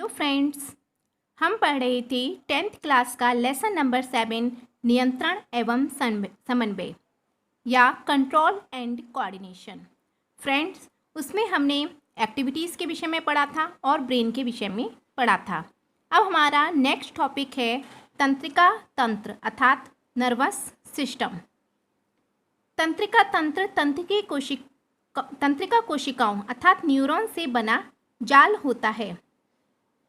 Hello friends, हम पढ़ रहे थे 10th क्लास का लेसन नंबर 7 नियंत्रण एवं समन्वय या कंट्रोल एंड कोऑर्डिनेशन। फ्रेंड्स, उसमें हमने एक्टिविटीज़ के विषय में पढ़ा था और ब्रेन के विषय में पढ़ा था। अब हमारा नेक्स्ट टॉपिक है तंत्रिका तंत्र अर्थात नर्वस सिस्टम। तंत्रिका तंत्र तंत्रिका कोशिकाओं अर्थात न्यूरॉन से बना जाल होता है।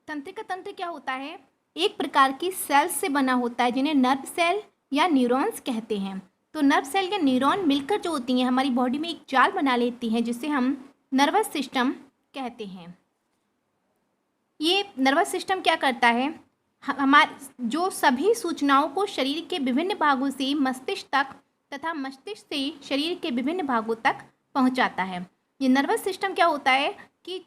तंत्रिका तंत्र क्या होता है? एक प्रकार की सेल्स से बना होता है जिन्हें नर्व सेल या न्यूरॉन्स कहते हैं। तो नर्व सेल या न्यूरॉन मिलकर जो होती हैं हमारी बॉडी में एक जाल बना लेती हैं जिसे हम नर्वस सिस्टम कहते हैं। ये नर्वस सिस्टम क्या करता है? हमारे जो सभी सूचनाओं को शरीर के विभिन्न भागों से मस्तिष्क तक तथा मस्तिष्क से शरीर के विभिन्न भागों तक पहुंचाता है। ये नर्वस सिस्टम क्या होता है कि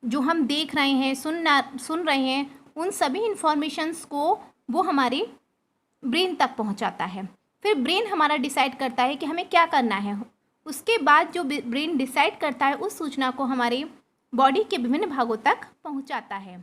जो हम देख रहे हैं सुन रहे हैं उन सभी इंफॉर्मेशंस को वो हमारे ब्रेन तक पहुंचाता है। फिर ब्रेन हमारा डिसाइड करता है कि हमें क्या करना है। उसके बाद जो ब्रेन डिसाइड करता है उस सूचना को हमारे बॉडी के विभिन्न भागों तक पहुंचाता है।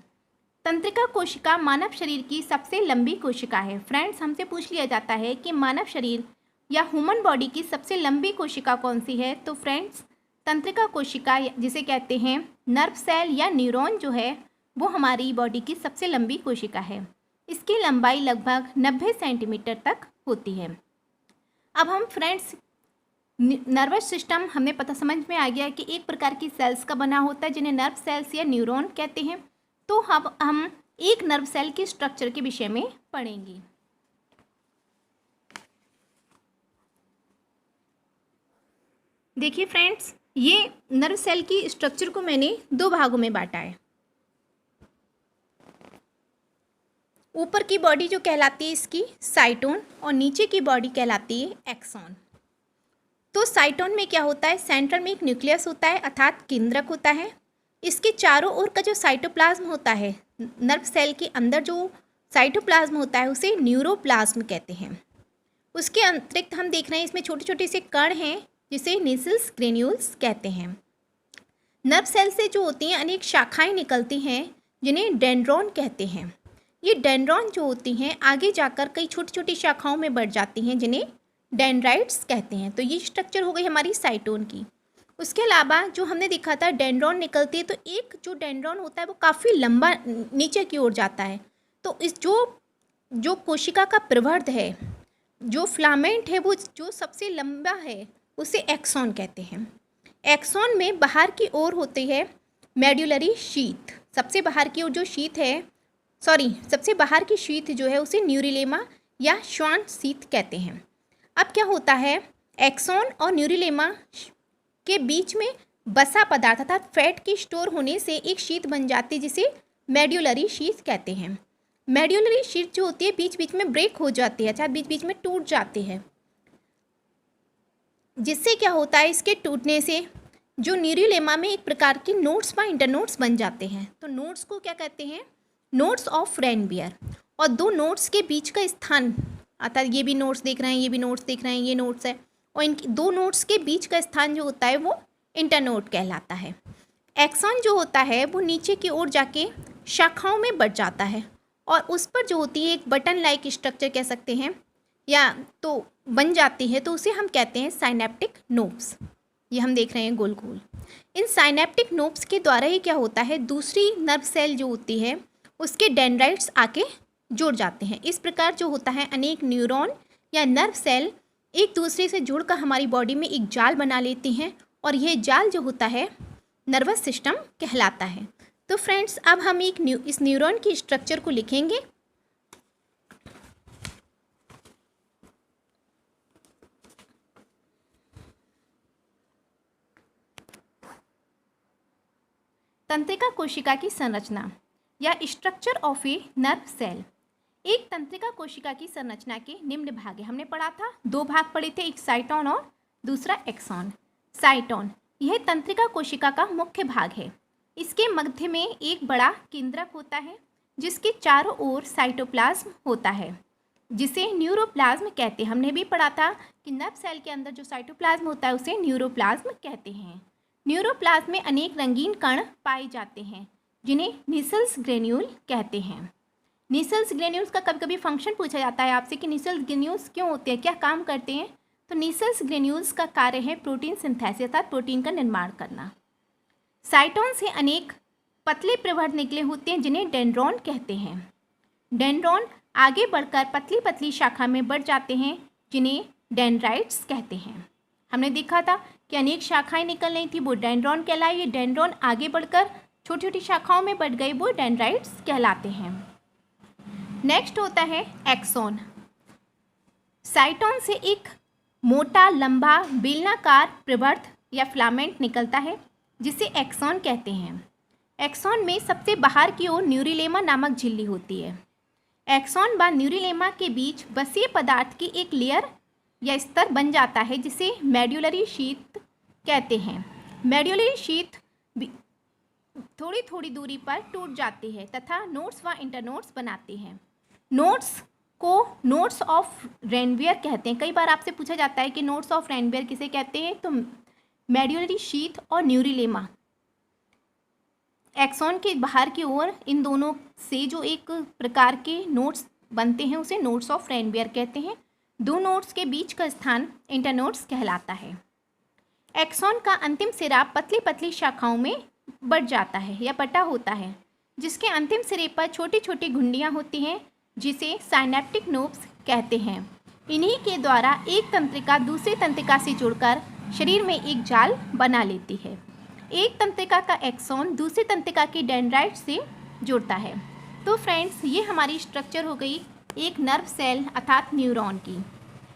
तंत्रिका कोशिका मानव शरीर की सबसे लंबी कोशिका है। फ्रेंड्स, हमसे पूछ लिया जाता है कि मानव शरीर या ह्यूमन बॉडी की सबसे लंबी कोशिका कौन सी है? तो फ्रेंड्स, तंत्रिका कोशिका जिसे कहते हैं नर्व सेल या न्यूरॉन जो है वो हमारी बॉडी की सबसे लंबी कोशिका है। इसकी लंबाई लगभग 90 सेंटीमीटर तक होती है। अब हम फ्रेंड्स नर्वस सिस्टम हमें पता समझ में आ गया कि एक प्रकार की सेल्स का बना होता है जिन्हें नर्व सेल्स या न्यूरॉन कहते हैं। तो अब हम एक नर्व सेल के स्ट्रक्चर के विषय में पढ़ेंगे। देखिए फ्रेंड्स, ये नर्व सेल की स्ट्रक्चर को मैंने दो भागों में बांटा है। ऊपर की बॉडी जो कहलाती है इसकी साइटोन और नीचे की बॉडी कहलाती है एक्सॉन। तो साइटोन में क्या होता है? सेंट्रल में एक न्यूक्लियस होता है अर्थात केंद्रक होता है। इसके चारों ओर का जो साइटोप्लाज्म होता है, नर्व सेल के अंदर जो साइटोप्लाज्म होता है उसे न्यूरोप्लाज्म कहते हैं। उसके अतिरिक्त हम देख रहे हैं इसमें छोटे छोटे से कण हैं जिसे नेसल्स ग्रेन्यूल्स कहते हैं। नर्व सेल से जो होती हैं अनेक शाखाएं निकलती हैं जिन्हें डेंड्रॉन कहते हैं। ये डेंड्रॉन जो होती हैं आगे जाकर कई छोटी छोटी शाखाओं में बढ़ जाती हैं जिन्हें डेंड्राइट्स कहते हैं। तो ये स्ट्रक्चर हो गई हमारी साइटोन की। उसके अलावा जो हमने देखा था डेंड्रॉन निकलती है तो एक जो डेंड्रॉन होता है वो काफ़ी लंबा नीचे की ओर जाता है। तो इस जो कोशिका का प्रवर्ध है, जो फिलामेंट है, वो जो सबसे लंबा है उसे एक्सॉन कहते हैं। एक्सॉन में बाहर की ओर होती है मेड्यूलरी शीथ। सबसे बाहर की ओर जो शीथ है सबसे बाहर की शीथ जो है उसे न्यूरिलेमा या श्वान शीथ कहते हैं। अब क्या होता है, एक्सॉन और न्यूरिलेमा के बीच में बसा पदार्थ अर्थात फैट की स्टोर होने से एक शीथ बन जाती है जिसे मेड्यूलरी शीथ कहते हैं। मेड्यूलरी शीथ जो होती है बीच बीच में ब्रेक हो जाती है अर्थात बीच बीच में टूट जाती है, जिससे क्या होता है इसके टूटने से जो न्यूरिलेमा में एक प्रकार के नोड्स व इंटरनोड्स बन जाते हैं। तो नोड्स को क्या कहते हैं? Nodes of Ranvier. और दो नोड्स के बीच का स्थान अर्थात ये भी नोड्स देख रहे हैं, ये भी नोड्स देख रहे हैं, ये नोड्स है, और इन दो नोड्स के बीच का स्थान जो होता है वो इंटरनोड कहलाता है। एक्सॉन जो होता है वो नीचे की ओर जाके शाखाओं में बढ़ जाता है और उस पर जो होती है एक बटन लाइक स्ट्रक्चर कह सकते हैं या तो बन जाती है, तो उसे हम कहते हैं साइनेप्टिक नोब्स। ये हम देख रहे हैं गोल गोल। इन साइनेप्टिक नोब्स के द्वारा ही क्या होता है दूसरी नर्व सेल जो होती है उसके डेंड्राइट्स आके जुड़ जाते हैं। इस प्रकार जो होता है अनेक न्यूरॉन या नर्व सेल एक दूसरे से जुड़कर हमारी बॉडी में एक जाल बना लेती हैं और यह जाल जो होता है नर्वस सिस्टम कहलाता है। तो फ्रेंड्स, अब हम इस न्यूरॉन की स्ट्रक्चर को लिखेंगे। तंत्रिका कोशिका की संरचना या structure of a nerve cell. एक तंत्रिका कोशिका की संरचना के निम्न भाग है। हमने पढ़ा था, दो भाग पढ़े थे, एक साइटोन और दूसरा एक्सॉन। साइटोन यह तंत्रिका कोशिका का मुख्य भाग है। इसके मध्य में एक बड़ा केंद्रक होता है जिसके चारों ओर साइटोप्लाज्म होता है जिसे न्यूरोप्लाज्म कहते हैं। हमने भी पढ़ा था कि नर्व सेल के अंदर जो साइटोप्लाज्म होता है उसे न्यूरोप्लाज्म कहते हैं। न्यूरोप्लाज्म में अनेक रंगीन कण पाए जाते हैं जिन्हें नीसल्स ग्रेन्यूल कहते हैं। नीसल्स ग्रेन्यूल्स का कभी कभी फंक्शन पूछा जाता है आपसे कि नीसल्स ग्रेन्यूल्स क्यों होते हैं, क्या काम करते हैं। तो नीसल्स ग्रेन्यूल्स का कार्य है प्रोटीन सिंथेसिस अर्थात प्रोटीन का निर्माण करना। साइटोन से अनेक पतले प्रवर्ध निकले होते हैं जिन्हें डेंड्रॉन कहते हैं। डेंड्रॉन आगे बढ़कर पतली पतली शाखा में बढ़ जाते हैं जिन्हें डेंड्राइट्स कहते हैं। हमने देखा था कि अनेक शाखाएं निकल रही थी, वो डेंड्रॉन कहलाई। ये डेंड्रॉन आगे बढ़कर छोटी छोटी शाखाओं में बढ़ गई, वो डेंड्राइट्स कहलाते हैं। नेक्स्ट होता है एक्सॉन। साइटोन से एक मोटा लंबा बेलनाकार प्रवर्ध या फिलामेंट निकलता है जिसे एक्सॉन कहते हैं। एक्सॉन में सबसे बाहर की ओर न्यूरिलेमा नामक झिल्ली होती है। एक्सॉन व न्यूरिलेमा के बीच बसीय पदार्थ की एक लेयर या स्तर बन जाता है जिसे मेड्यूलरी शीथ कहते हैं। मेड्यूलरी शीथ थोड़ी थोड़ी दूरी पर टूट जाती है तथा नोड्स व इंटरनोड्स बनाती हैं। नोड्स को नोड्स ऑफ रेनवियर कहते हैं। कई बार आपसे पूछा जाता है कि नोड्स ऑफ रेनवियर किसे कहते हैं, तो मेड्यूलरी शीथ और न्यूरिलेमा एक्सॉन के बाहर की ओर इन दोनों से जो एक प्रकार के नोड्स बनते हैं उसे नोड्स ऑफ रेनवियर कहते हैं। दो नोड्स के बीच का स्थान इंटरनोड्स कहलाता है। एक्सॉन का अंतिम सिरा पतली पतली शाखाओं में बढ़ जाता है या बटा होता है, जिसके अंतिम सिरे पर छोटी छोटी घुंडियाँ होती हैं जिसे साइनेप्टिक नोब्स कहते हैं। इन्हीं के द्वारा एक तंत्रिका दूसरी तंत्रिका से जुड़कर शरीर में एक जाल बना लेती है। एक तंत्रिका का एक्सॉन दूसरी तंत्रिका की डेंड्राइट से जुड़ता है। तो फ्रेंड्स, ये हमारी स्ट्रक्चर हो गई एक नर्व सेल अर्थात न्यूरॉन की।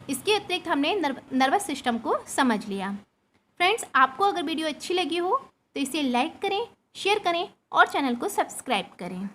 इसके अतिरिक्त हमने नर्वस सिस्टम को समझ लिया। फ्रेंड्स, आपको अगर वीडियो अच्छी लगी हो तो इसे लाइक करें, शेयर करें और चैनल को सब्सक्राइब करें।